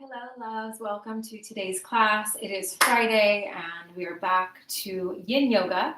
Hello, loves. Welcome to today's class. It is Friday and we are back to Yin Yoga.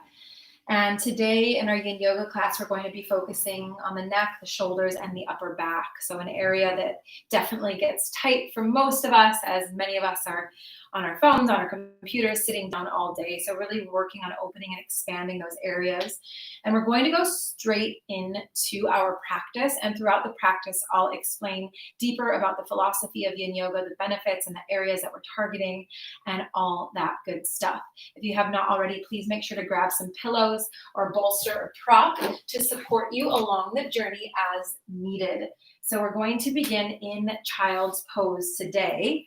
And today in our Yin Yoga class, we're going to be focusing on the neck, the shoulders, and the upper back. So an area that definitely gets tight for most of us, as many of us are on our phones, on our computers, sitting down all day. So really working on opening and expanding those areas. And we're going to go straight into our practice. And throughout the practice, I'll explain deeper about the philosophy of Yin Yoga, the benefits and the areas that we're targeting, and all that good stuff. If you have not already, please make sure to grab some pillows or bolster or prop to support you along the journey as needed. So we're going to begin in child's pose today.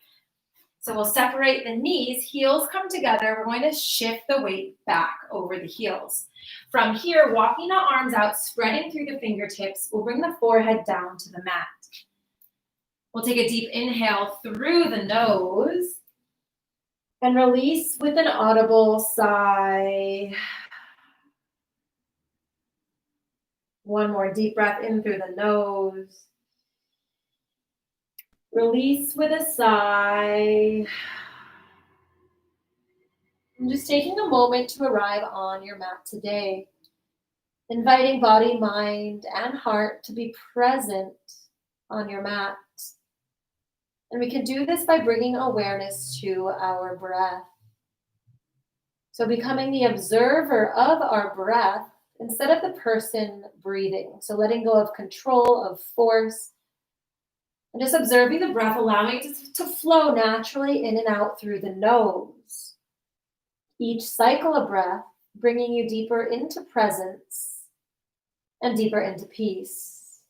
So we'll separate the knees, heels come together. We're going to shift the weight back over the heels. From here, walking the arms out, spreading through the fingertips, we'll bring the forehead down to the mat. We'll take a deep inhale through the nose and release with an audible sigh. One more deep breath in through the nose. Release with a sigh. And just taking a moment to arrive on your mat today. Inviting body, mind, and heart to be present on your mat. And we can do this by bringing awareness to our breath. So becoming the observer of our breath instead of the person breathing. So letting go of control, of force, and just observing the breath, allowing it to flow naturally in and out through the nose. Each cycle of breath bringing you deeper into presence and deeper into peace.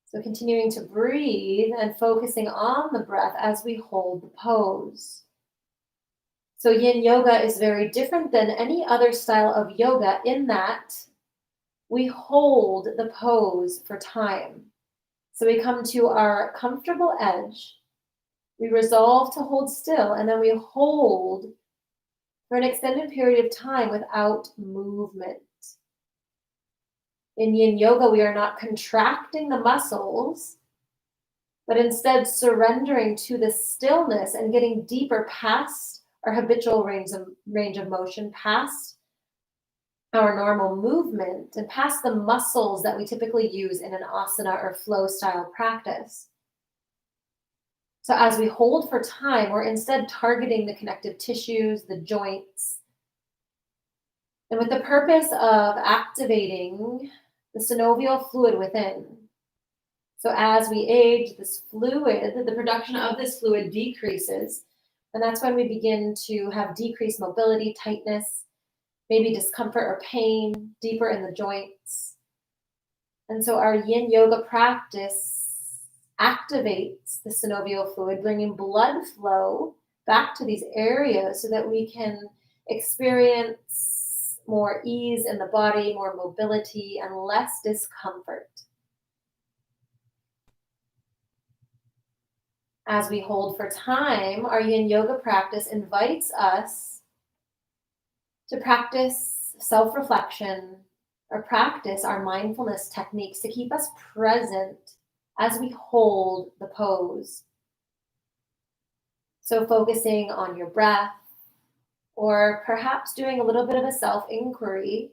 So continuing to breathe and focusing on the breath as we hold the pose. So Yin Yoga is very different than any other style of yoga in that we hold the pose for time. So we come to our comfortable edge, we resolve to hold still, and then we hold for an extended period of time without movement. In Yin Yoga, we are not contracting the muscles, but instead surrendering to the stillness and getting deeper past our habitual range of motion, past our normal movement, and past the muscles that we typically use in an asana or flow style practice. So as we hold for time, we're instead targeting the connective tissues, the joints, and with the purpose of activating the synovial fluid within. So as we age, this fluid, the production of this fluid decreases, and that's when we begin to have decreased mobility, tightness, maybe discomfort or pain deeper in the joints. And so our Yin Yoga practice activates the synovial fluid, bringing blood flow back to these areas so that we can experience more ease in the body, more mobility, and less discomfort. As we hold for time, our Yin Yoga practice invites us to practice self-reflection or practice our mindfulness techniques to keep us present as we hold the pose. So focusing on your breath, or perhaps doing a little bit of a self-inquiry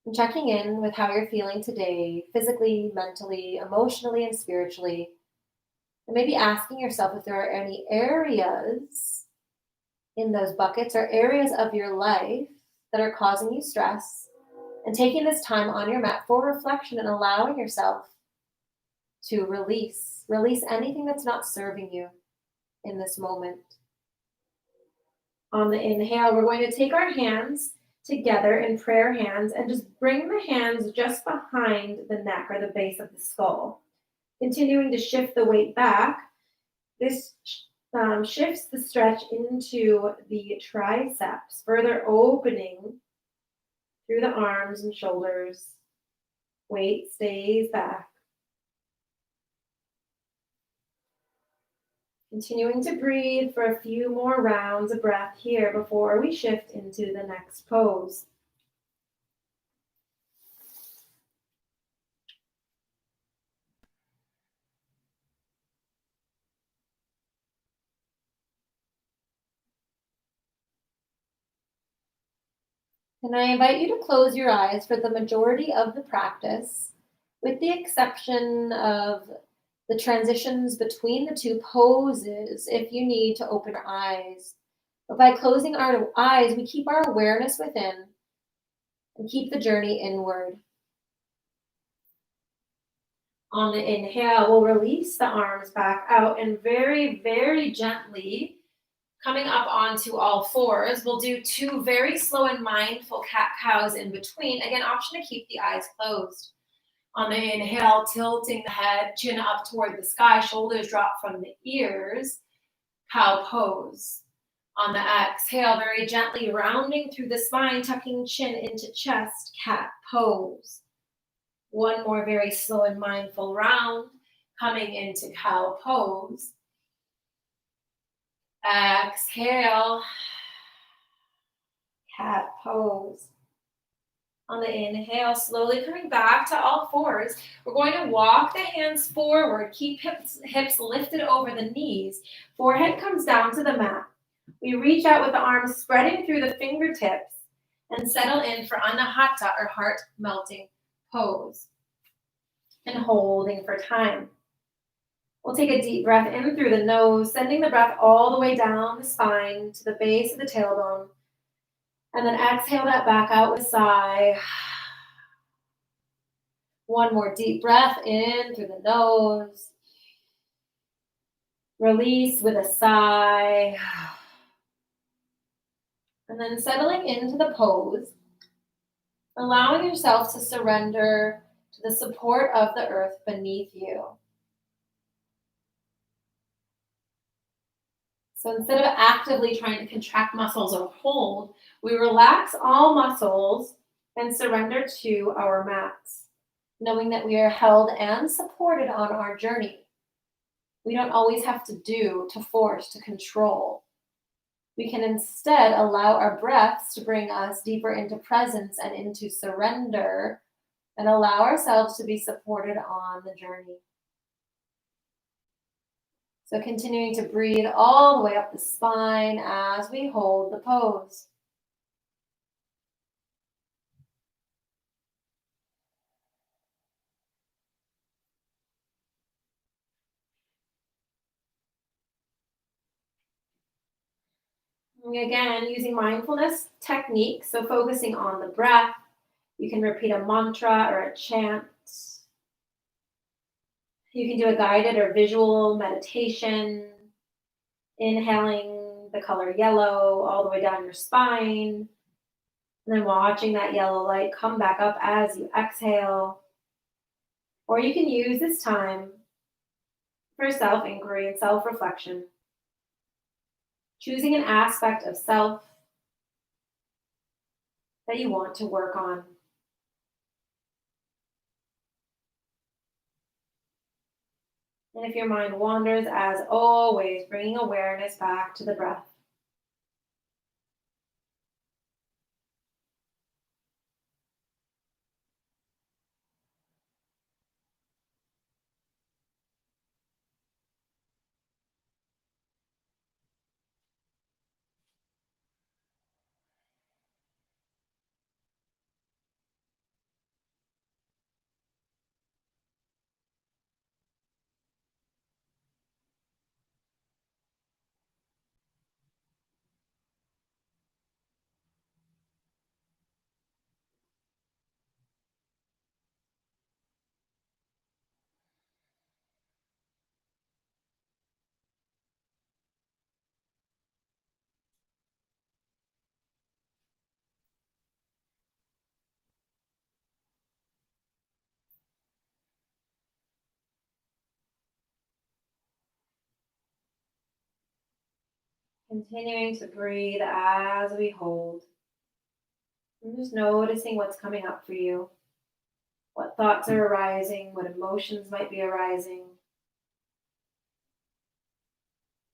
and checking in with how you're feeling today, physically, mentally, emotionally, and spiritually. And maybe asking yourself if there are any areas in those buckets or areas of your life that are causing you stress, and taking this time on your mat for reflection and allowing yourself to release anything that's not serving you in this moment. On the inhale, we're going to take our hands together in prayer hands and just bring the hands just behind the neck or the base of the skull. Continuing to shift the weight back. This shifts the stretch into the triceps, further opening through the arms and shoulders. Weight stays back. Continuing to breathe for a few more rounds of breath here before we shift into the next pose. And I invite you to close your eyes for the majority of the practice, with the exception of the transitions between the two poses if you need to open your eyes. But by closing our eyes, we keep our awareness within and keep the journey inward. On the inhale, we'll release the arms back out and very, very gently coming up onto all fours. We'll do 2 very slow and mindful cat-cows in between. Again, option to keep the eyes closed. On the inhale, tilting the head, chin up toward the sky, shoulders drop from the ears, cow pose. On the exhale, very gently rounding through the spine, tucking chin into chest, cat pose. One more very slow and mindful round, coming into cow pose. Exhale, cat pose. On the inhale, slowly coming back to all fours, we're going to walk the hands forward, keep hips lifted over the knees, forehead comes down to the mat. We reach out with the arms spreading through the fingertips and settle in for Anahata, or heart melting pose. And holding for time. We'll take a deep breath in through the nose, sending the breath all the way down the spine to the base of the tailbone. And then exhale that back out with a sigh. One more deep breath in through the nose. Release with a sigh. And then settling into the pose, allowing yourself to surrender to the support of the earth beneath you. So instead of actively trying to contract muscles or hold, we relax all muscles and surrender to our mats, knowing that we are held and supported on our journey. We don't always have to do, to force, to control. We can instead allow our breaths to bring us deeper into presence and into surrender, and allow ourselves to be supported on the journey. So continuing to breathe all the way up the spine as we hold the pose. And again, using mindfulness techniques, so focusing on the breath. You can repeat a mantra or a chant. You can do a guided or visual meditation, inhaling the color yellow all the way down your spine, and then watching that yellow light come back up as you exhale. Or you can use this time for self-inquiry and self-reflection, choosing an aspect of self that you want to work on. And if your mind wanders, as always, bringing awareness back to the breath. Continuing to breathe as we hold. And just noticing what's coming up for you, what thoughts are arising, what emotions might be arising.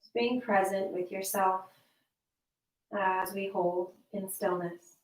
Just being present with yourself as we hold in stillness.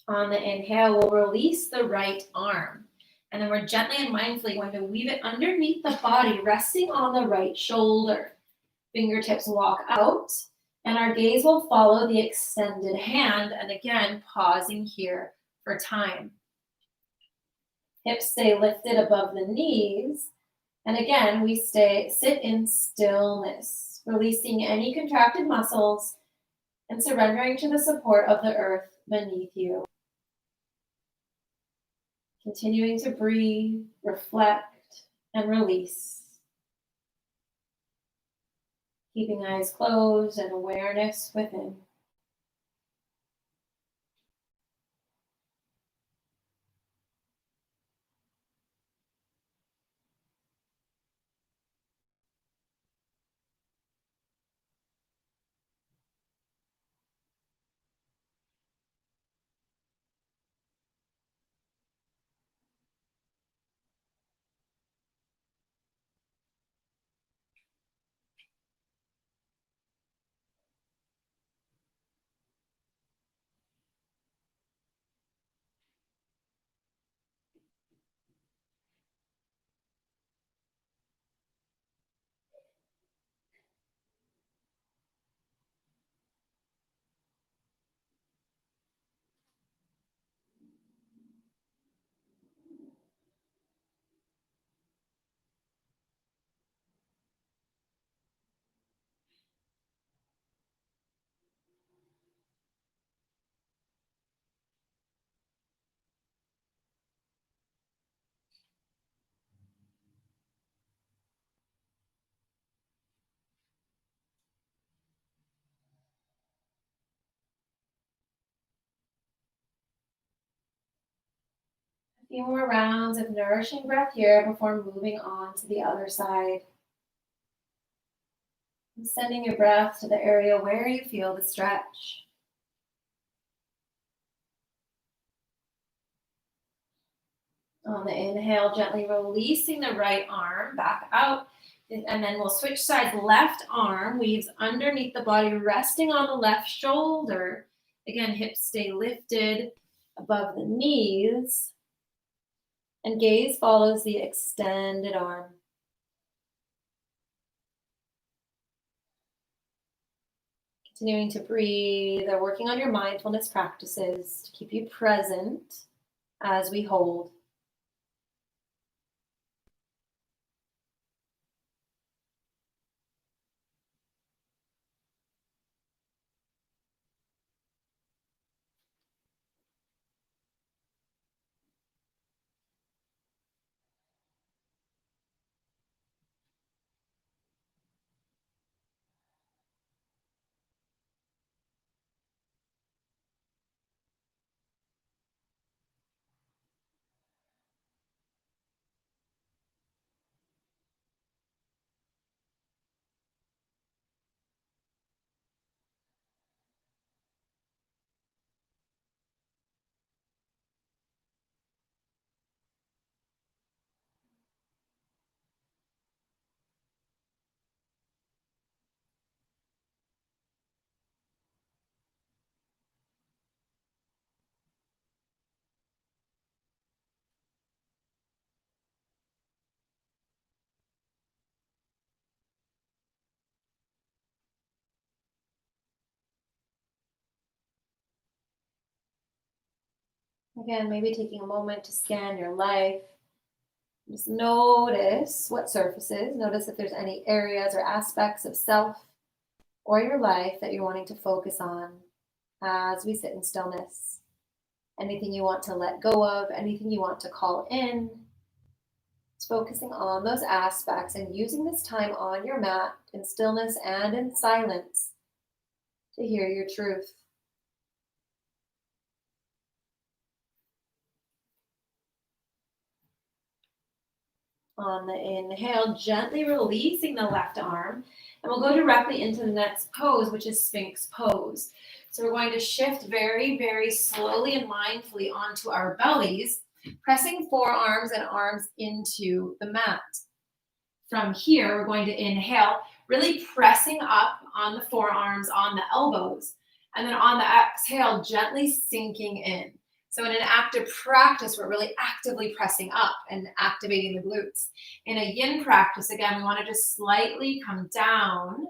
On the inhale, we'll release the right arm. And then we're gently and mindfully going to weave it underneath the body, resting on the right shoulder. Fingertips walk out, and our gaze will follow the extended hand. And again, pausing here for time. Hips stay lifted above the knees. And again, we sit in stillness, releasing any contracted muscles and surrendering to the support of the earth beneath you. Continuing to breathe, reflect, and release. Keeping eyes closed and awareness within. A few more rounds of nourishing breath here before moving on to the other side. And sending your breath to the area where you feel the stretch. On the inhale, gently releasing the right arm back out. And then we'll switch sides. Left arm weaves underneath the body, resting on the left shoulder. Again, hips stay lifted above the knees. And gaze follows the extended arm. Continuing to breathe or working on your mindfulness practices to keep you present as we hold. Again, maybe taking a moment to scan your life. Just notice what surfaces. Notice if there's any areas or aspects of self or your life that you're wanting to focus on as we sit in stillness. Anything you want to let go of, anything you want to call in. It's focusing on those aspects and using this time on your mat in stillness and in silence to hear your truth. On the inhale, gently releasing the left arm, and we'll go directly into the next pose, which is Sphinx Pose. So we're going to shift very, very slowly and mindfully onto our bellies, pressing forearms and arms into the mat. From here, we're going to inhale, really pressing up on the forearms, on the elbows, and then on the exhale, gently sinking in. So in an active practice, we're really actively pressing up and activating the glutes. In a yin practice, again, we want to just slightly come down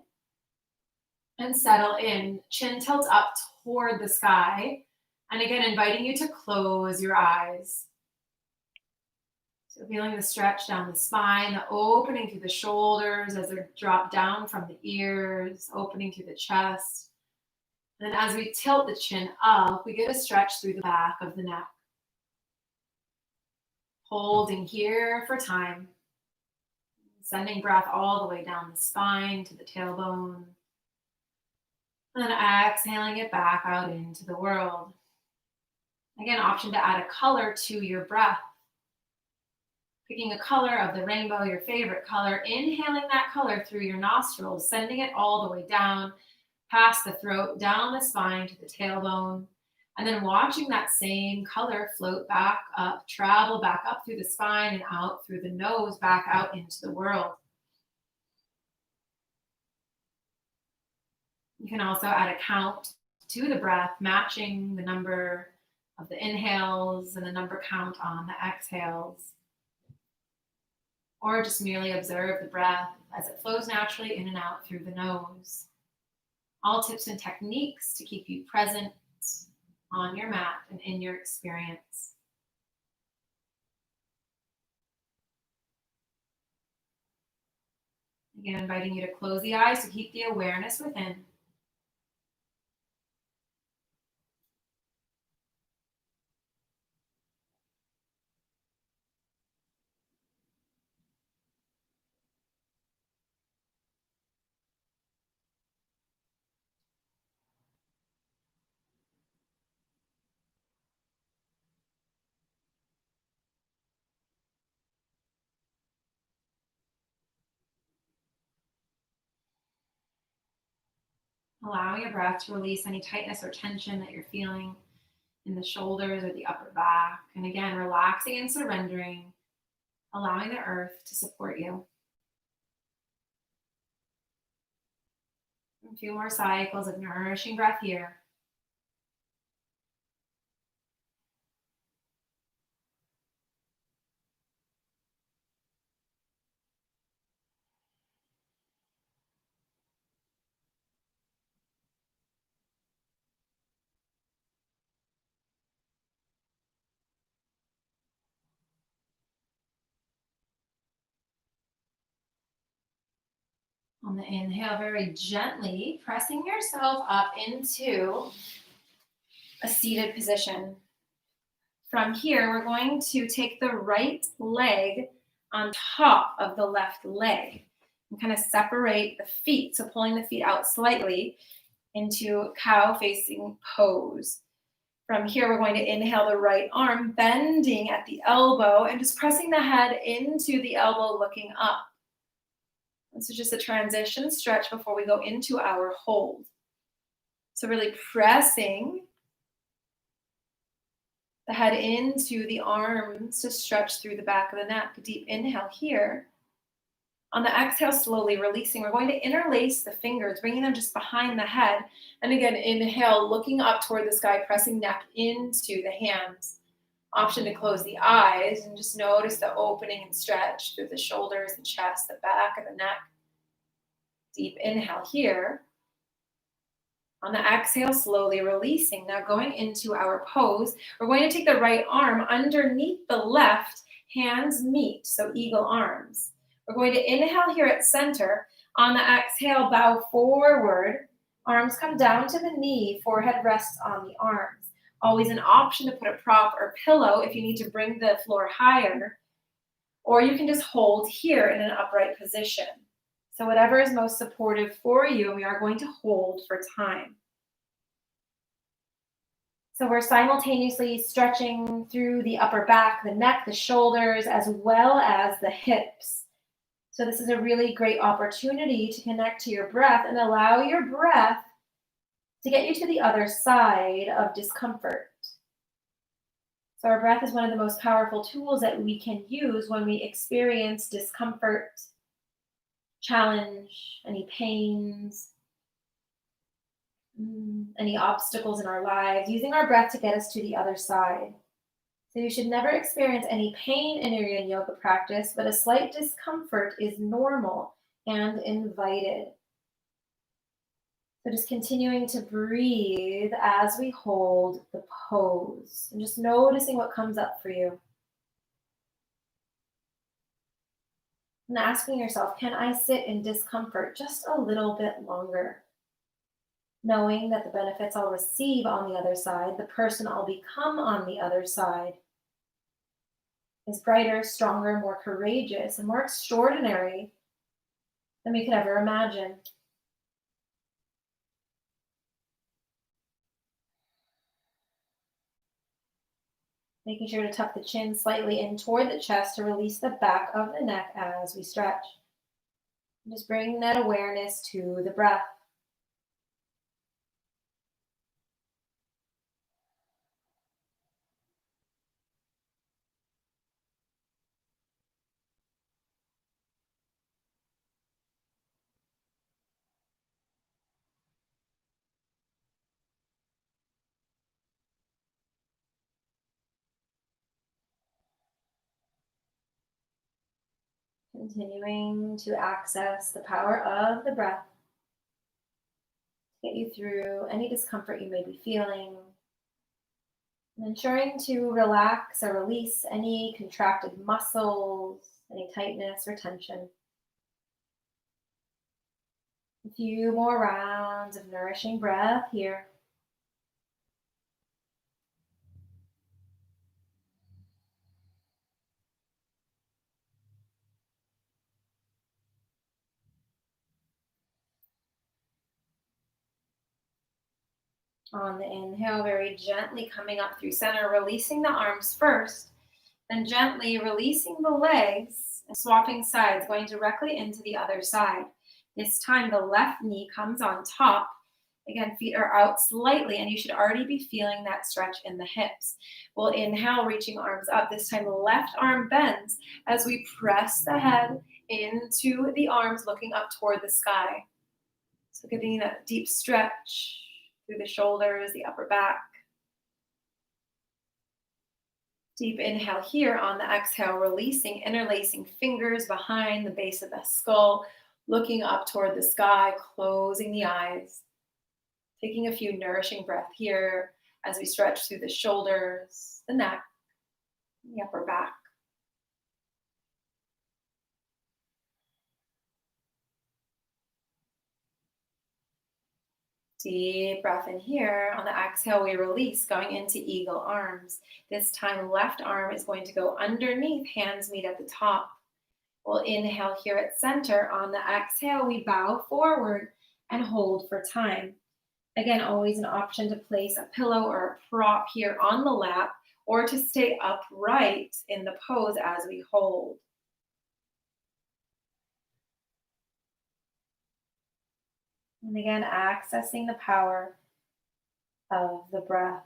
and settle in. Chin tilts up toward the sky. And again, inviting you to close your eyes. So feeling the stretch down the spine, the opening through the shoulders as they drop down from the ears, opening through the chest. And then as we tilt the chin up, we get a stretch through the back of the neck. Holding here for time. Sending breath all the way down the spine to the tailbone. And then exhaling it back out into the world. Again, option to add a color to your breath. Picking a color of the rainbow, your favorite color, inhaling that color through your nostrils, sending it all the way down, past the throat, down the spine to the tailbone, and then watching that same color float back up, travel back up through the spine and out through the nose, back out into the world. You can also add a count to the breath, matching the number of the inhales and the number count on the exhales. Or just merely observe the breath as it flows naturally in and out through the nose. All tips and techniques to keep you present on your mat and in your experience. Again, inviting you to close the eyes to keep the awareness within. Allowing your breath to release any tightness or tension that you're feeling in the shoulders or the upper back. And again, relaxing and surrendering, allowing the earth to support you. A few more cycles of nourishing breath here. On the inhale, very gently pressing yourself up into a seated position. From here, we're going to take the right leg on top of the left leg and kind of separate the feet. So pulling the feet out slightly into cow facing pose. From here, we're going to inhale the right arm, bending at the elbow and just pressing the head into the elbow, looking up. This is just a transition stretch before we go into our hold. So really pressing the head into the arms to stretch through the back of the neck. A deep inhale here. On the exhale, slowly releasing. We're going to interlace the fingers, bringing them just behind the head. And again, inhale, looking up toward the sky, pressing neck into the hands. Option to close the eyes and just notice the opening and stretch through the shoulders, the chest, the back of the neck. Deep inhale here. On the exhale, slowly releasing. Now going into our pose, we're going to take the right arm underneath the left, hands meet, so eagle arms. We're going to inhale here at center. On the exhale, bow forward. Arms come down to the knee, forehead rests on the arms. Always an option to put a prop or pillow if you need to bring the floor higher, or you can just hold here in an upright position. So whatever is most supportive for you, we are going to hold for time. So we're simultaneously stretching through the upper back, the neck, the shoulders, as well as the hips. So this is a really great opportunity to connect to your breath and allow your breath to get you to the other side of discomfort. So our breath is one of the most powerful tools that we can use when we experience discomfort, challenge, any pains. any obstacles in our lives, using our breath to get us to the other side. So you should never experience any pain in your yin yoga practice, but a slight discomfort is normal and invited. So just continuing to breathe as we hold the pose and just noticing what comes up for you. And asking yourself, can I sit in discomfort just a little bit longer? Knowing that the benefits I'll receive on the other side, the person I'll become on the other side, is brighter, stronger, more courageous, and more extraordinary than we could ever imagine. Making sure to tuck the chin slightly in toward the chest to release the back of the neck as we stretch. And just bring that awareness to the breath. Continuing to access the power of the breath to get you through any discomfort you may be feeling. And ensuring to relax or release any contracted muscles, any tightness or tension. A few more rounds of nourishing breath here. On the inhale, very gently coming up through center, releasing the arms first, then gently releasing the legs and swapping sides, going directly into the other side. This time, the left knee comes on top. Again, feet are out slightly, and you should already be feeling that stretch in the hips. We'll inhale, reaching arms up. This time, the left arm bends as we press the head into the arms, looking up toward the sky. So giving you that deep stretch through the shoulders, the upper back. Deep inhale here. On the exhale, releasing, interlacing fingers behind the base of the skull, looking up toward the sky, closing the eyes. Taking a few nourishing breaths here as we stretch through the shoulders, the neck, the upper back. Deep breath in here. On the exhale, we release, going into eagle arms. This time, left arm is going to go underneath, hands meet at the top. We'll inhale here at center. On the exhale, we bow forward and hold for time. Again, always an option to place a pillow or a prop here on the lap, or to stay upright in the pose as we hold. And again, accessing the power of the breath.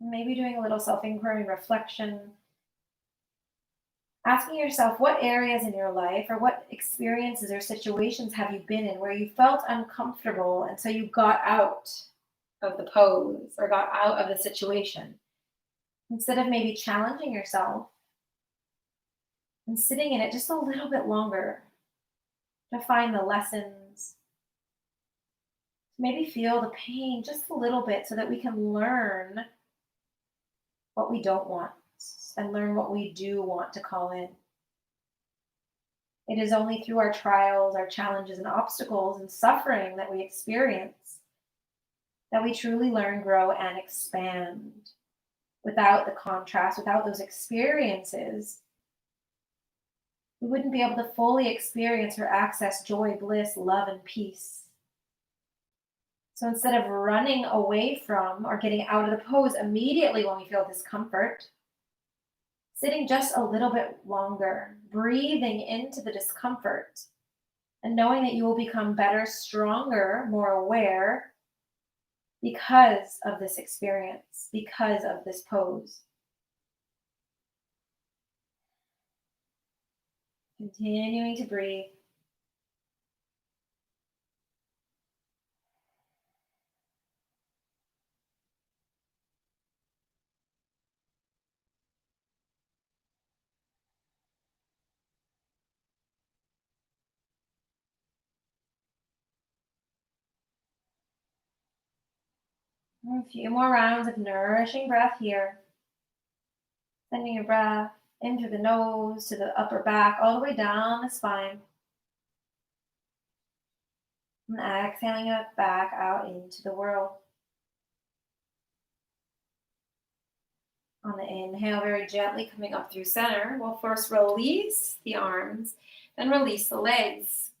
Maybe doing a little self-inquiry reflection. Asking yourself, what areas in your life or what experiences or situations have you been in where you felt uncomfortable and so you got out of the pose or got out of the situation? Instead of maybe challenging yourself and sitting in it just a little bit longer to find the lessons, maybe feel the pain just a little bit so that we can learn what we don't want and learn what we do want to call in. It is only through our trials, our challenges, and obstacles and suffering that we experience that we truly learn, grow, and expand. Without the contrast, without those experiences, we wouldn't be able to fully experience or access joy, bliss, love, and peace. So instead of running away from or getting out of the pose immediately when we feel discomfort, sitting just a little bit longer, breathing into the discomfort, and knowing that you will become better, stronger, more aware because of this experience, because of this pose. Continuing to breathe. A few more rounds of nourishing breath here. Sending your breath in through the nose to the upper back, all the way down the spine. And exhaling it back out into the world. On the inhale, very gently coming up through center, we'll first release the arms, then release the legs.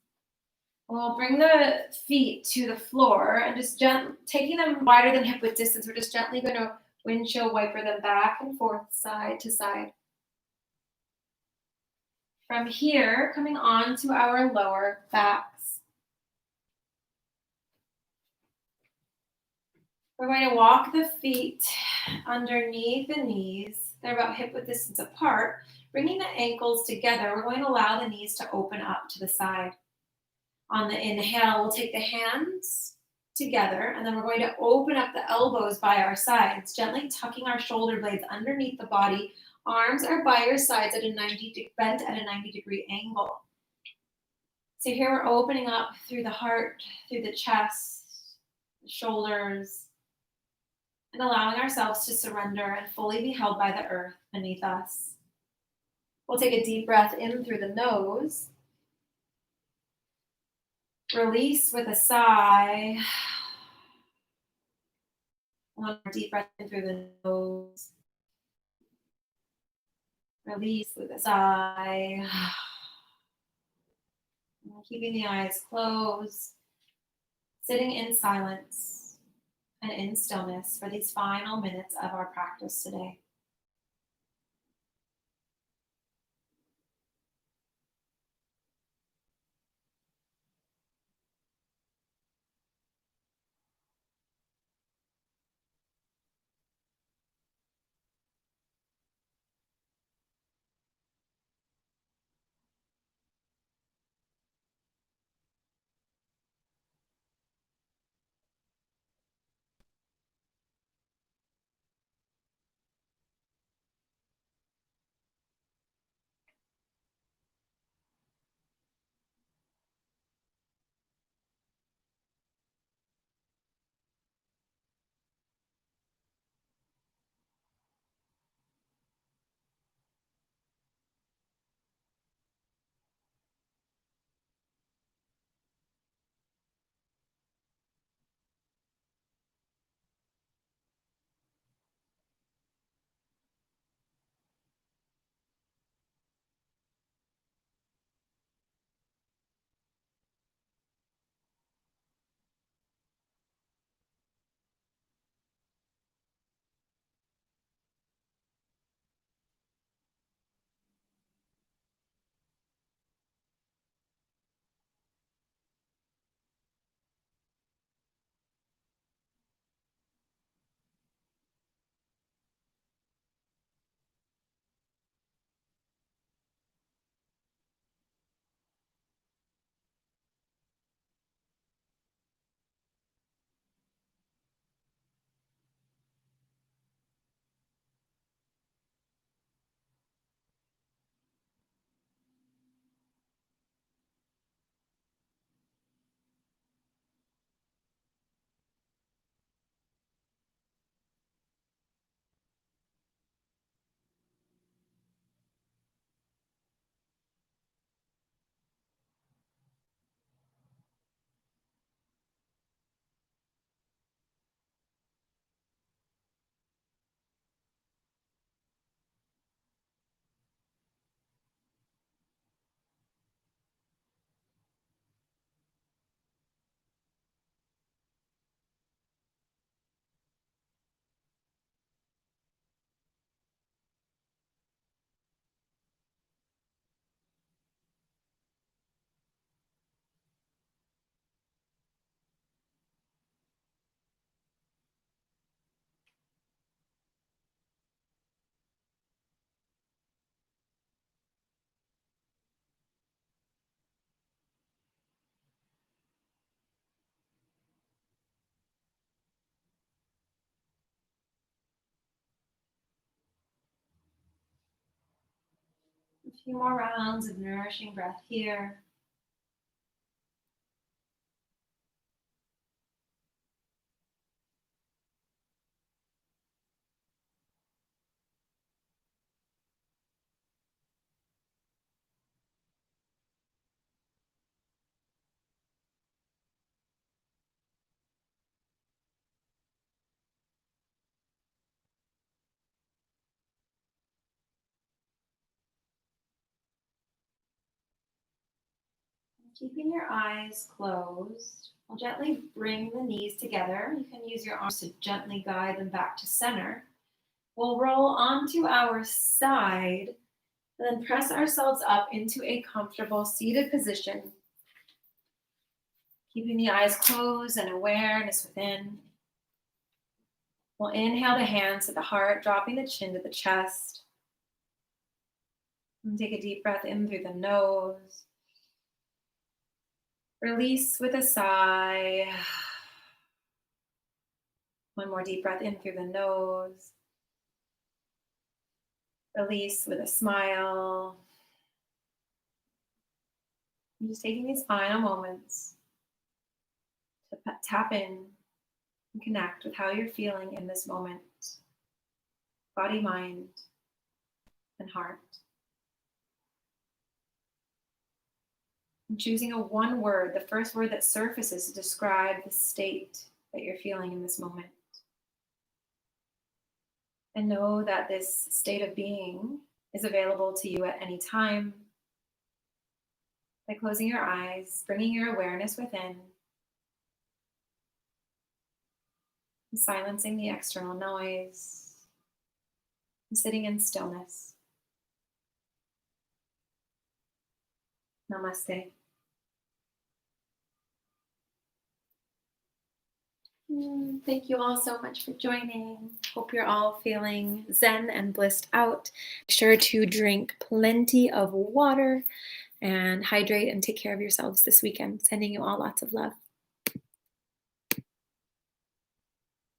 We'll bring the feet to the floor and just taking them wider than hip width distance, we're just gently going to windshield wiper them back and forth, side to side. From here, coming on to our lower backs. We're going to walk the feet underneath the knees. They're about hip width distance apart. Bringing the ankles together, we're going to allow the knees to open up to the side. On the inhale, we'll take the hands together, and then we're going to open up the elbows by our sides, gently tucking our shoulder blades underneath the body. Arms are by your sides at bent at a 90-degree angle. So here we're opening up through the heart, through the chest, the shoulders, and allowing ourselves to surrender and fully be held by the earth beneath us. We'll take a deep breath in through the nose. Release with a sigh. One more deep breath in through the nose. Release with a sigh. And keeping the eyes closed. Sitting in silence and in stillness for these final minutes of our practice today. A few more rounds of nourishing breath here. Keeping your eyes closed, we'll gently bring the knees together. You can use your arms to gently guide them back to center. We'll roll onto our side and then press ourselves up into a comfortable seated position. Keeping the eyes closed and awareness within. We'll inhale the hands to the heart, dropping the chin to the chest. And take a deep breath in through the nose. Release with a sigh. One more deep breath in through the nose. Release with a smile. I'm just taking these final moments to tap in and connect with how you're feeling in this moment. Body, mind, and heart. I'm choosing a one word, the first word that surfaces to describe the state that you're feeling in this moment. And know that this state of being is available to you at any time. By closing your eyes, bringing your awareness within, and silencing the external noise, and sitting in stillness. Namaste. Thank you all so much for joining. Hope you're all feeling zen and blissed out. Be sure to drink plenty of water and hydrate and take care of yourselves this weekend. Sending you all lots of love.